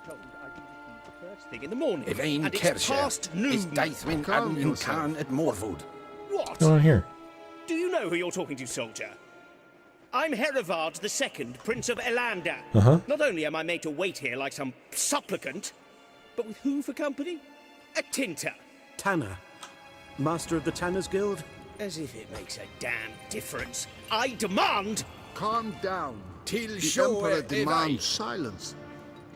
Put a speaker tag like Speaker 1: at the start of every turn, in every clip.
Speaker 1: told I'd be with you first thing in the morning.
Speaker 2: Evain
Speaker 1: and it's
Speaker 2: Kershire
Speaker 1: past noon.
Speaker 2: is Daithwin Admin Khan at Morwood.
Speaker 1: What?
Speaker 3: What's going on here?
Speaker 1: Do you know who you're talking to, soldier? I'm Herivard II, Prince of Elander. Not only am I made to wait here like some supplicant, but with who for company? A tinter.
Speaker 4: Tanner. Master of the Tanners Guild?
Speaker 1: As if it makes a damn difference. I demand...
Speaker 5: Calm down.
Speaker 2: Till
Speaker 5: The Emperor demands silence.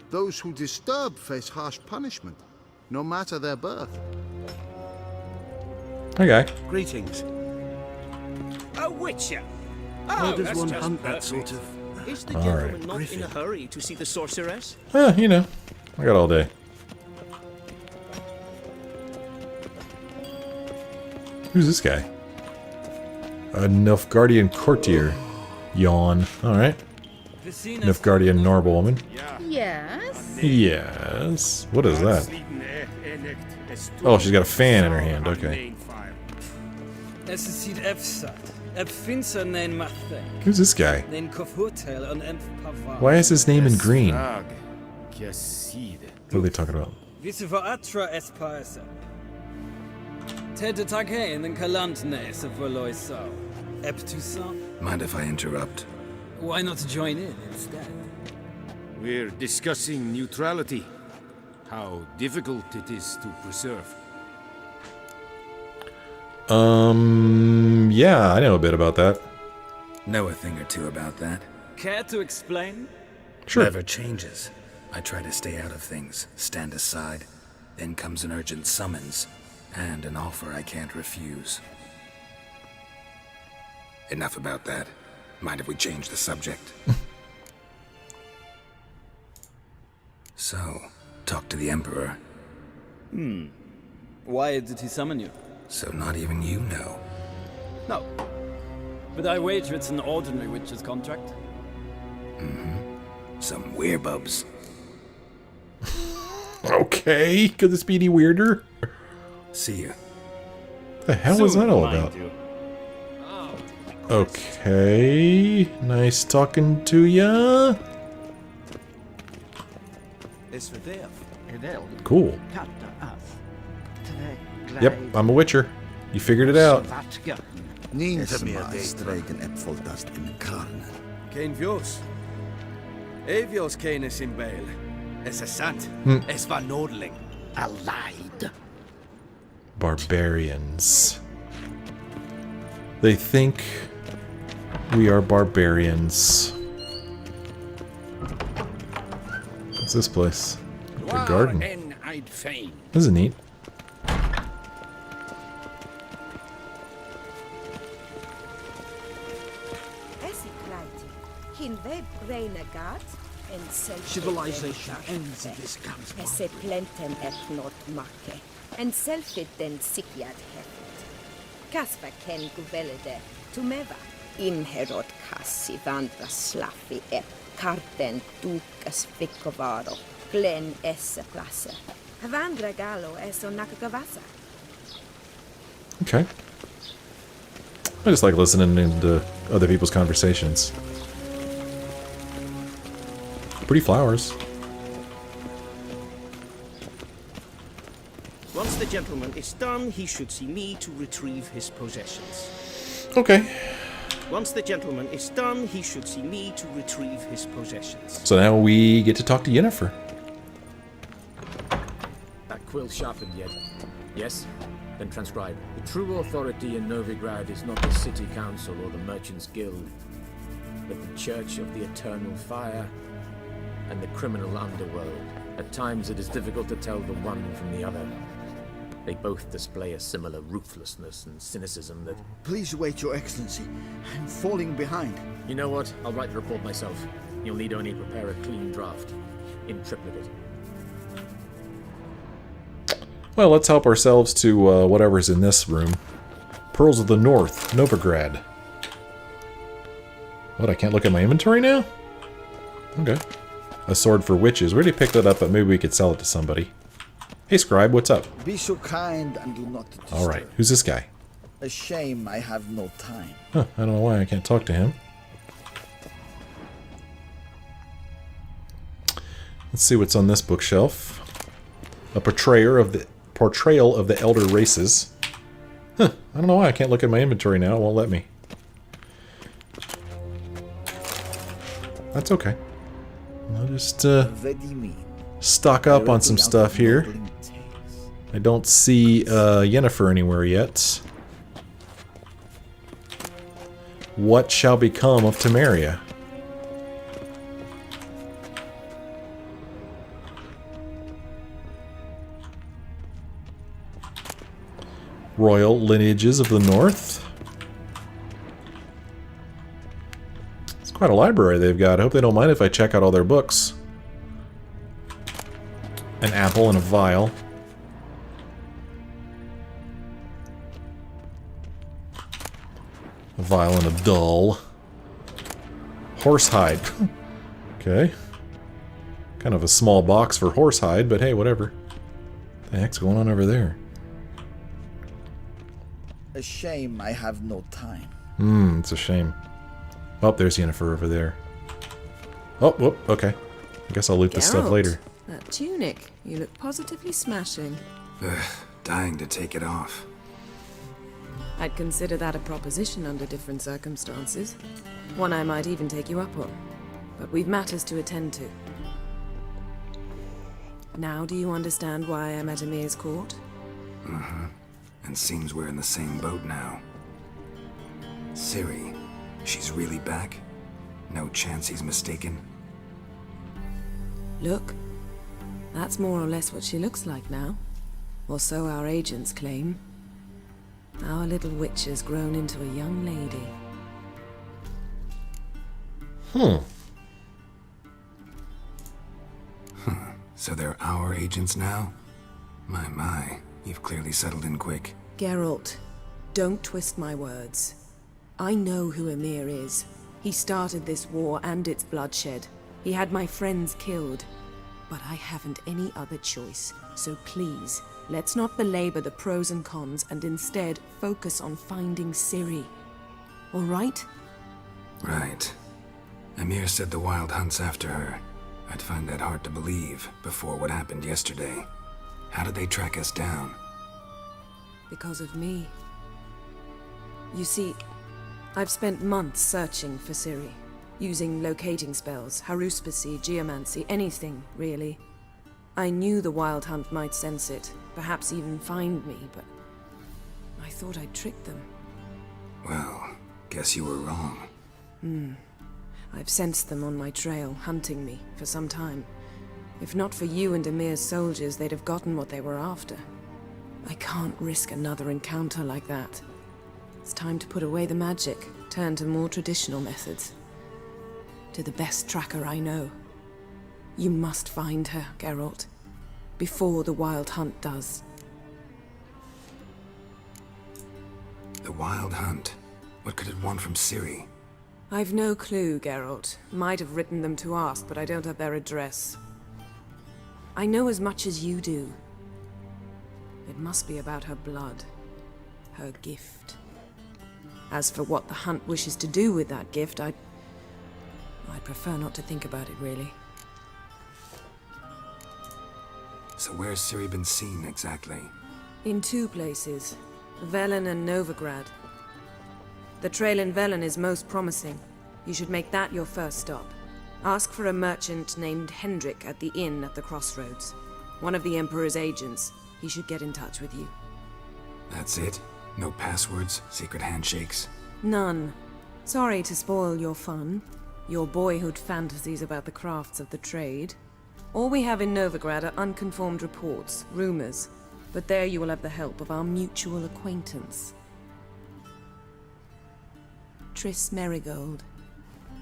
Speaker 5: Those who disturb face harsh punishment, no matter their birth.
Speaker 3: Okay.
Speaker 4: Greetings.
Speaker 1: A witcher.
Speaker 4: How does
Speaker 1: that's
Speaker 4: one
Speaker 1: just
Speaker 4: hunt that
Speaker 1: perfect.
Speaker 4: sort of...
Speaker 1: Is the
Speaker 3: All
Speaker 1: gentleman
Speaker 3: right,
Speaker 1: not in a
Speaker 4: Griffin.
Speaker 1: hurry to see the sorceress?
Speaker 3: You know, I got all day. Who's this guy? A Nilfgaardian courtier. Yawn. Alright. Nilfgaardian noblewoman.
Speaker 6: Yes.
Speaker 3: Yes. What is that? Oh, she's got a fan in her hand. Okay. Who's this guy? Why is his name in green? What are they talking about?
Speaker 2: Mind if I interrupt?
Speaker 7: Why not join in instead?
Speaker 8: We're discussing neutrality. How difficult it is to preserve.
Speaker 3: Yeah, I know a bit about that.
Speaker 2: Know a thing or two about that.
Speaker 7: Care to explain?
Speaker 3: Sure.
Speaker 2: Never changes. I try to stay out of things, stand aside. Then comes an urgent summons, and an offer I can't refuse. Enough about that. Mind if we change the subject? So, talk to the Emperor.
Speaker 7: Why did he summon you?
Speaker 2: So not even you know.
Speaker 7: No. But I wager it's an ordinary witch's contract.
Speaker 2: Some werebubs.
Speaker 3: Okay. Could this be any weirder?
Speaker 2: See ya.
Speaker 3: The hell was that all about? Okay. Nice talking to ya. Cool. Yep, I'm a witcher. You figured it out.
Speaker 5: Neen to me
Speaker 4: Kein Vjos. Evjos Canis in Bale. Es sant. Es var Nordling.
Speaker 5: allied.
Speaker 3: Barbarians. They think we are barbarians. What's this place? A garden. This is neat.
Speaker 5: Civilization ends in this comes.
Speaker 6: Esse plenten etnot make, en selfit den sikiad hefet. Kaspa ken guvelede, tumeva. Imherod kassi vandra slaffi karten dukas fikovaro, glen esse plasse. Havandra galo eso nakagavasa.
Speaker 3: Okay. I just like listening to other people's conversations. Pretty flowers.
Speaker 1: Once the gentleman is done, he should see me to retrieve his possessions.
Speaker 3: Okay.
Speaker 1: Once the gentleman is done, he should see me to retrieve his possessions.
Speaker 3: So now we get to talk to Yennefer.
Speaker 9: That quill sharpened yet? Yes? Then transcribe. The true authority in Novigrad is not the city council or the merchants guild, but the Church of the Eternal Fire and the criminal underworld. At times it is difficult to tell the one from the other. They both display a similar ruthlessness and cynicism that...
Speaker 5: Please wait, Your Excellency. I'm falling behind.
Speaker 9: You know what? I'll write the report myself. You'll need only prepare a clean draft. In triplicate.
Speaker 3: Well, let's help ourselves to whatever's in this room. Pearls of the North, Novigrad. What, I can't look at my inventory now? Okay. A sword for witches. We already picked that up, but maybe we could sell it to somebody. Hey, scribe, what's up?
Speaker 5: Be so kind and do not disturb.
Speaker 3: Alright, who's this guy?
Speaker 5: A shame I have no time.
Speaker 3: Huh, I don't know why I can't talk to him. Let's see what's on this bookshelf. A portrayal of the elder races. Huh, I don't know why I can't look at my inventory now. It won't let me. That's okay. I'll just stock up on some stuff here. I don't see Yennefer anywhere yet. What shall become of Temeria? Royal Lineages of the North. It's quite a library they've got. I hope they don't mind if I check out all their books. An apple and a vial. A vial and a dull. Horsehide. Okay. Kind of a small box for horsehide, but hey, whatever. What the heck's going on over there?
Speaker 10: A shame I have no time.
Speaker 3: It's a shame. Oh, there's Yennefer over there. Oh, whoop, okay. I guess I'll loot this stuff later.
Speaker 11: That tunic, you look positively smashing.
Speaker 2: Dying to take it off.
Speaker 11: I'd consider that a proposition under different circumstances. One I might even take you up on. But we've matters to attend to. Now do you understand why I'm at Emir's court?
Speaker 2: And seems we're in the same boat now. Ciri, she's really back? No chance he's mistaken?
Speaker 11: Look, that's more or less what she looks like now. Or so our agents claim. Our little witch has grown into a young lady.
Speaker 2: So they're our agents now? My, you've clearly settled in quick.
Speaker 11: Geralt, don't twist my words. I know who Emir is. He started this war and its bloodshed. He had my friends killed. But I haven't any other choice. So please, let's not belabor the pros and cons and instead focus on finding Ciri. All right?
Speaker 2: Right. Emir said the Wild Hunt's after her. I'd find that hard to believe before what happened yesterday. How did they track us down?
Speaker 11: Because of me. You see, I've spent months searching for Ciri, using locating spells, haruspicy, geomancy, anything, really. I knew the Wild Hunt might sense it, perhaps even find me, but I thought I'd tricked them.
Speaker 2: Well, guess you were wrong.
Speaker 11: I've sensed them on my trail, hunting me, for some time. If not for you and Emir's soldiers, they'd have gotten what they were after. I can't risk another encounter like that. It's time to put away the magic, turn to more traditional methods. To the best tracker I know. You must find her, Geralt. Before the Wild Hunt does.
Speaker 2: The Wild Hunt? What could it want from Ciri?
Speaker 11: I've no clue, Geralt. Might have written them to ask, but I don't have their address. I know as much as you do. It must be about her blood. Her gift. As for what the Hunt wishes to do with that gift, I'd prefer not to think about it, really.
Speaker 2: So where's Ciri been seen, exactly?
Speaker 11: In two places. Velen and Novigrad. The trail in Velen is most promising. You should make that your first stop. Ask for a merchant named Hendrik at the inn at the crossroads. One of the Emperor's agents. He should get in touch with you.
Speaker 2: That's it? No passwords? Secret handshakes?
Speaker 11: None. Sorry to spoil your fun. Your boyhood fantasies about the crafts of the trade. All we have in Novigrad are unconfirmed reports, rumors. But there you will have the help of our mutual acquaintance. Triss Merigold.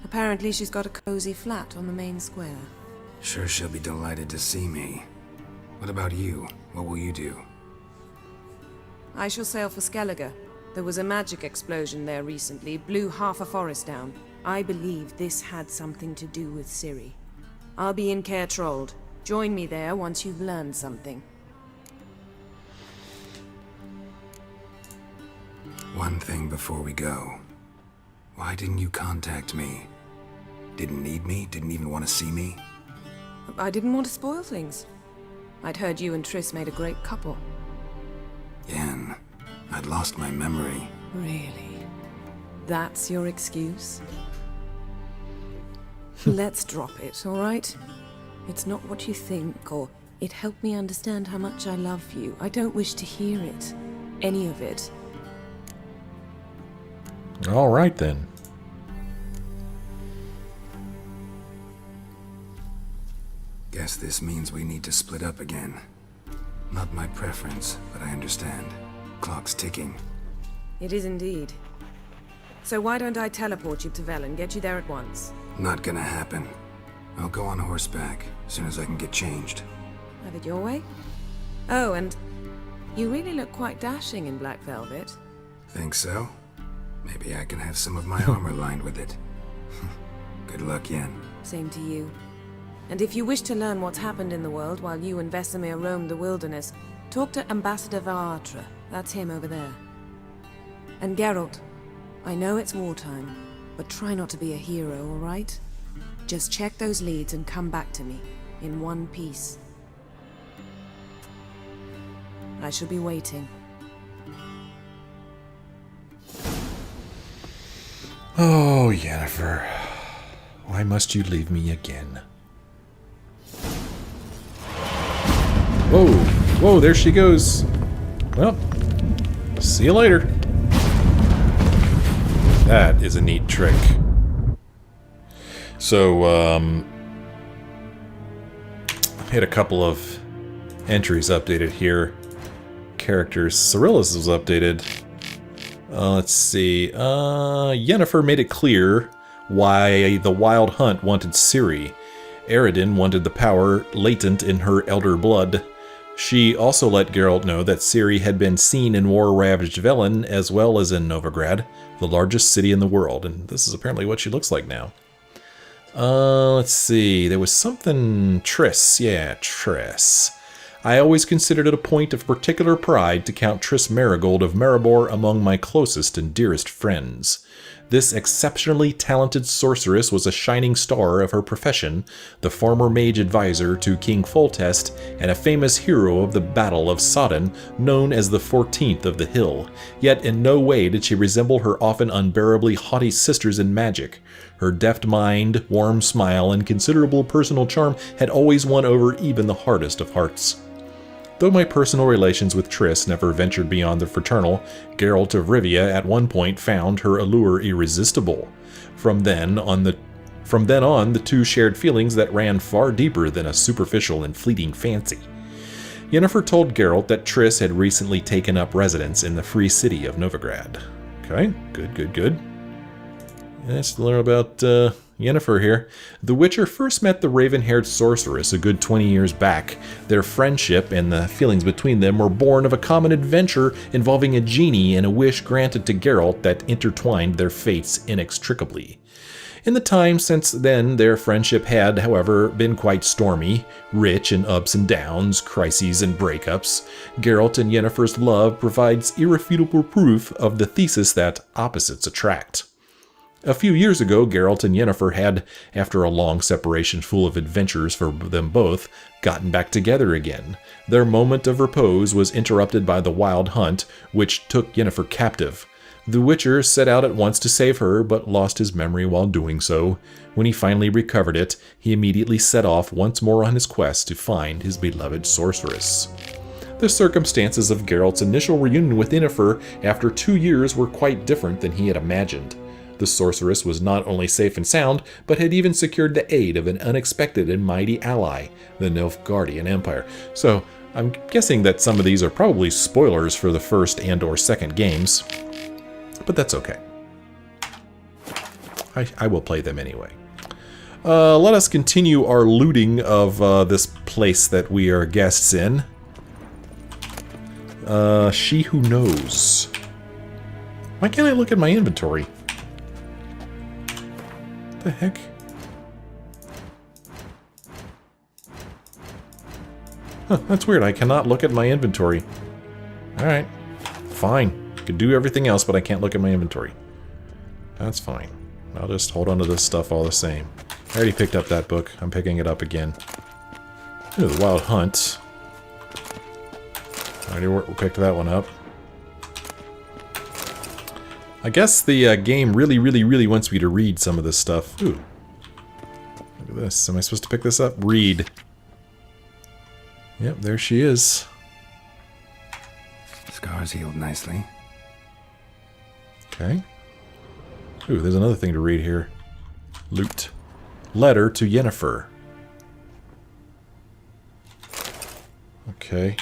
Speaker 11: Apparently she's got a cozy flat on the main square.
Speaker 2: Sure she'll be delighted to see me. What about you? What will you do?
Speaker 11: I shall sail for Skellige. There was a magic explosion there recently, blew half a forest down. I believe this had something to do with Ciri. I'll be in Caer Trold. Join me there once you've learned something.
Speaker 2: One thing before we go. Why didn't you contact me? Didn't need me? Didn't even want to see me?
Speaker 11: I didn't want to spoil things. I'd heard you and Triss made a great couple.
Speaker 2: Yen, I'd lost my memory.
Speaker 11: Really? That's your excuse? Let's drop it, alright? It's not what you think, or it helped me understand how much I love you. I don't wish to hear it. Any of it.
Speaker 3: Alright then.
Speaker 2: Guess this means we need to split up again. Not my preference, but I understand. Clock's ticking.
Speaker 11: It is indeed. So why don't I teleport you to Vel and get you there at once?
Speaker 2: Not gonna happen. I'll go on horseback as soon as I can get changed.
Speaker 11: Have it your way? Oh, and you really look quite dashing in black velvet.
Speaker 2: Think so? Maybe I can have some of my armor lined with it. Good luck, Yen.
Speaker 11: Same to you. And if you wish to learn what's happened in the world while you and Vesemir roamed the wilderness, talk to Ambassador Attre. That's him over there. And Geralt, I know it's wartime, but try not to be a hero, alright? Just check those leads and come back to me, in one piece. I shall be waiting.
Speaker 3: Oh, Yennefer. Why must you leave me again? Whoa! Whoa, there she goes! Well, see you later. That is a neat trick. So, I had a couple of entries updated here. Characters. Cirilis was updated. Let's see. Yennefer made it clear why the Wild Hunt wanted Ciri. Eredin wanted the power latent in her elder blood. She also let Geralt know that Ciri had been seen in war-ravaged Velen as well as in Novigrad, the largest city in the world, and this is apparently what she looks like now. Let's see, there was something... Triss, yeah, Triss. I always considered it a point of particular pride to count Triss Marigold of Maribor among my closest and dearest friends. This exceptionally talented sorceress was a shining star of her profession, the former mage advisor to King Foltest, and a famous hero of the Battle of Sodden, known as the 14th of the Hill. Yet in no way did she resemble her often unbearably haughty sisters in magic. Her deft mind, warm smile, and considerable personal charm had always won over even the hardest of hearts. Though my personal relations with Triss never ventured beyond the fraternal, Geralt of Rivia at one point found her allure irresistible. From then on, the two shared feelings that ran far deeper than a superficial and fleeting fancy. Yennefer told Geralt that Triss had recently taken up residence in the free city of Novigrad. Okay, good. Let's learn about Yennefer here. The Witcher first met the raven-haired sorceress a good 20 years back. Their friendship and the feelings between them were born of a common adventure involving a genie and a wish granted to Geralt that intertwined their fates inextricably. In the time since then, their friendship had, however, been quite stormy, rich in ups and downs, crises and breakups. Geralt and Yennefer's love provides irrefutable proof of the thesis that opposites attract. A few years ago, Geralt and Yennefer had, after a long separation full of adventures for them both, gotten back together again. Their moment of repose was interrupted by the Wild Hunt, which took Yennefer captive. The Witcher set out at once to save her, but lost his memory while doing so. When he finally recovered it, he immediately set off once more on his quest to find his beloved sorceress. The circumstances of Geralt's initial reunion with Yennefer after 2 years were quite different than he had imagined. The sorceress was not only safe and sound, but had even secured the aid of an unexpected and mighty ally, the Nilfgaardian Empire. So, I'm guessing that some of these are probably spoilers for the first and/or second games. But that's okay. I will play them anyway. Let us continue our looting of this place that we are guests in. She Who Knows. Why can't I look at my inventory? What the heck? Huh, that's weird. I cannot look at my inventory. Alright. Fine. I can do everything else, but I can't look at my inventory. That's fine. I'll just hold on to this stuff all the same. I already picked up that book. I'm picking it up again. Ooh, the Wild Hunt. Already picked that one up. I guess the game really wants me to read some of this stuff. Ooh. Look at this. Am I supposed to pick this up? Read. Yep, there she is.
Speaker 2: Scars healed nicely.
Speaker 3: Okay. Ooh, there's another thing to read here. Loot. Letter to Yennefer. Okay.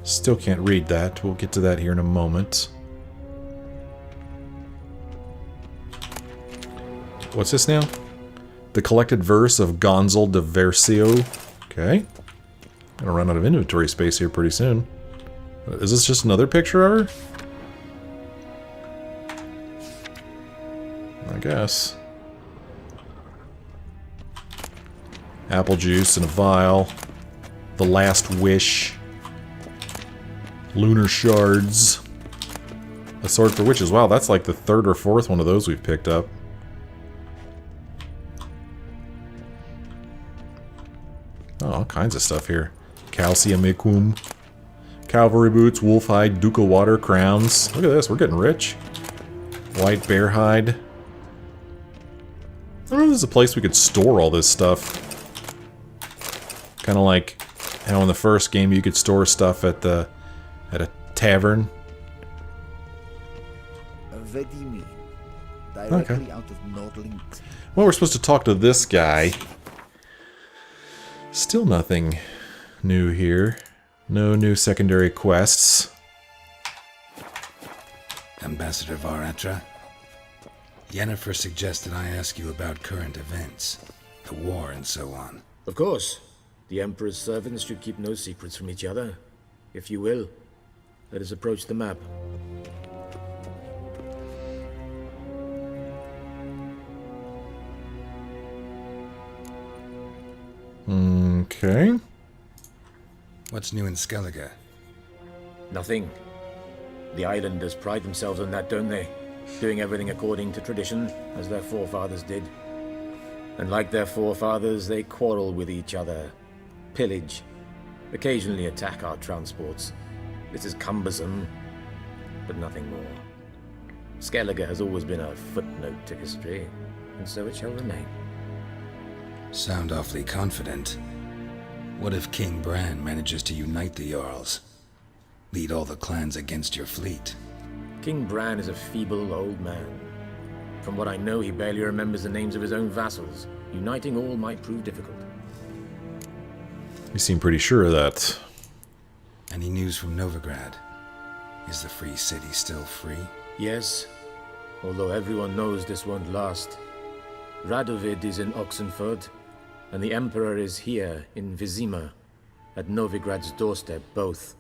Speaker 3: Still can't read that. We'll get to that here in a moment. What's this now? The collected verse of Gonzal de Verceo. Okay. Gonna run out of inventory space here pretty soon. Is this just another picture of her? I guess. Apple juice in a vial. The Last Wish. Lunar shards. A sword for witches. Wow, that's like the third or fourth one of those we've picked up. Oh, all kinds of stuff here. Calciumicum. Cavalry boots, wolf hide, duca water, crowns. Look at this, we're getting rich. White bear hide. I don't know if there's a place we could store all this stuff. Kind of like how in the first game you could store stuff at a tavern.
Speaker 10: Vizima, directly out of Nordling.
Speaker 3: Well, we're supposed to talk to this guy. Still nothing new here. No new secondary quests.
Speaker 2: Ambassador Var Attre, Yennefer suggested I ask you about current events, the war and so on.
Speaker 9: Of course. The Emperor's servants should keep no secrets from each other. If you will, let us approach the map.
Speaker 3: Okay.
Speaker 2: What's new in Skellige?
Speaker 9: Nothing. The islanders pride themselves on that, don't they? Doing everything according to tradition, as their forefathers did. And like their forefathers, they quarrel with each other, pillage, occasionally attack our transports. This is cumbersome, but nothing more. Skellige has always been a footnote to history, and so it shall remain.
Speaker 2: Sound awfully confident. What if King Bran manages to unite the Jarls? Lead all the clans against your fleet?
Speaker 9: King Bran is a feeble old man. From what I know, he barely remembers the names of his own vassals. Uniting all might prove difficult.
Speaker 3: You seem pretty sure of that.
Speaker 2: Any news from Novigrad? Is the free city still free?
Speaker 9: Yes, although everyone knows this won't last. Radovid is in Oxenford, and the Emperor is here in Vizima, at Novigrad's doorstep, both.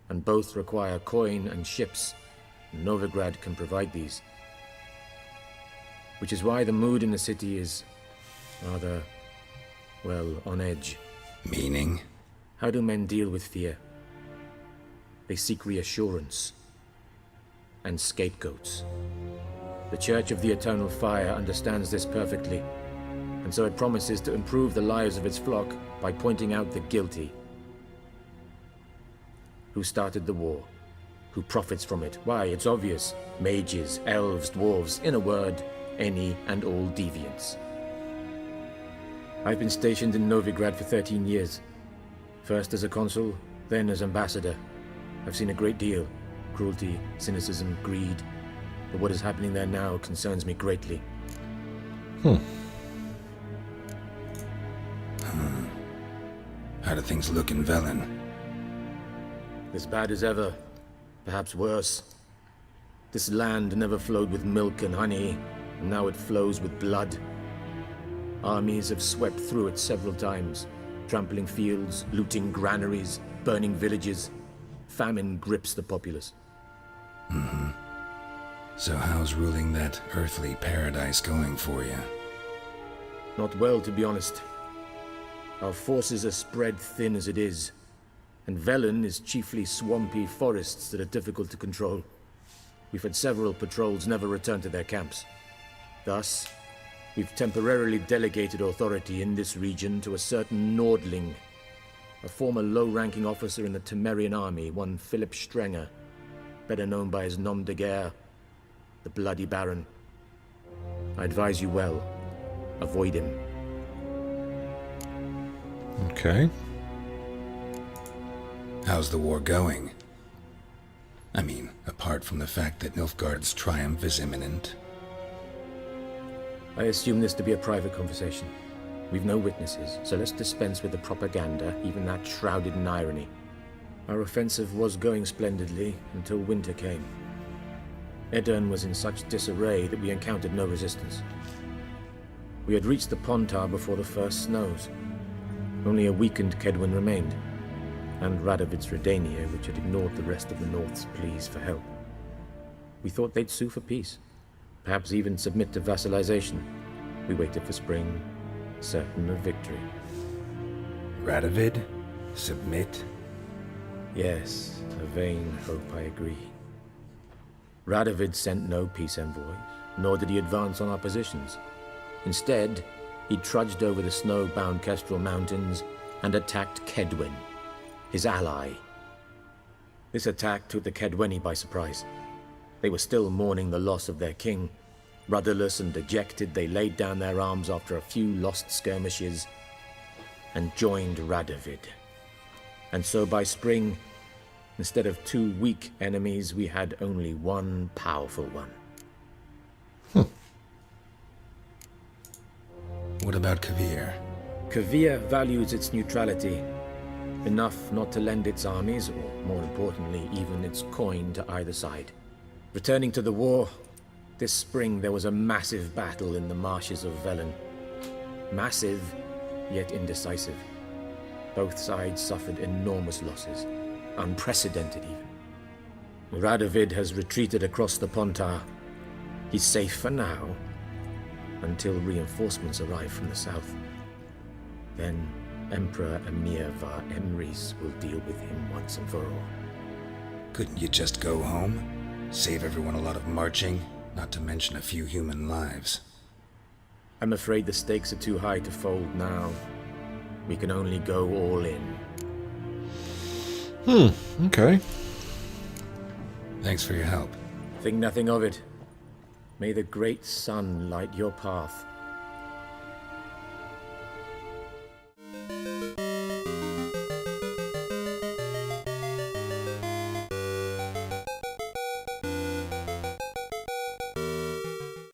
Speaker 9: And both require coin and ships. Novigrad can provide these. Which is why the mood in the city is rather, well, on edge.
Speaker 2: Meaning?
Speaker 9: How do men deal with fear? They seek reassurance and scapegoats. The Church of the Eternal Fire understands this perfectly, and so it promises to improve the lives of its flock by pointing out the guilty. Who started the war? Who profits from it? Why, it's obvious. Mages, elves, dwarves, in a word, any and all deviants. I've been stationed in Novigrad for 13 years. First as a consul, then as ambassador. I've seen a great deal. Cruelty, cynicism, greed. But what is happening there now concerns me greatly.
Speaker 2: How do things look in Velen?
Speaker 9: As bad as ever. Perhaps worse. This land never flowed with milk and honey, and now it flows with blood. Armies have swept through it several times, trampling fields, looting granaries, burning villages. Famine grips the populace.
Speaker 2: So how's ruling that earthly paradise going for you?
Speaker 9: Not well, to be honest. Our forces are spread thin as it is, and Velen is chiefly swampy forests that are difficult to control. We've had several patrols never return to their camps. Thus, we've temporarily delegated authority in this region to a certain Nordling, a former low-ranking officer in the Temerian army, one Philip Strenger, better known by his nom de guerre, the Bloody Baron. I advise you well. Avoid him.
Speaker 3: Okay.
Speaker 2: How's the war going? I mean, apart from the fact that Nilfgaard's triumph is imminent.
Speaker 9: I assume this to be a private conversation. We've no witnesses, so let's dispense with the propaganda, even that shrouded in irony. Our offensive was going splendidly until winter came. Edirn was in such disarray that we encountered no resistance. We had reached the Pontar before the first snows. Only a weakened Kedwen remained, and Radovid's Redania, which had ignored the rest of the North's pleas for help. We thought they'd sue for peace, perhaps even submit to vassalization. We waited for spring, certain of victory.
Speaker 2: Radovid? Submit?
Speaker 9: Yes, a vain hope, I agree. Radovid sent no peace envoys, nor did he advance on our positions. Instead, he trudged over the snow-bound Kestrel Mountains and attacked Kedwen, his ally. This attack took the Kedweni by surprise. They were still mourning the loss of their king. Rudderless and dejected, they laid down their arms after a few lost skirmishes and joined Radovid. And so by spring, instead of 2 weak enemies, we had only one powerful one.
Speaker 2: What about Kavir?
Speaker 9: Kavir values its neutrality, enough not to lend its armies, or more importantly, even its coin to either side. Returning to the war, this spring there was a massive battle in the marshes of Velen. Massive, yet indecisive. Both sides suffered enormous losses, unprecedented even. Radovid has retreated across the Pontar. He's safe for now, until reinforcements arrive from the south. Then Emperor Emir var Emrys will deal with him once and for all.
Speaker 2: Couldn't you just go home? Save everyone a lot of marching, not to mention a few human lives.
Speaker 9: I'm afraid the stakes are too high to fold now. We can only go all in.
Speaker 3: Okay.
Speaker 2: Thanks for your help.
Speaker 9: Think nothing of it. May the great sun light your path.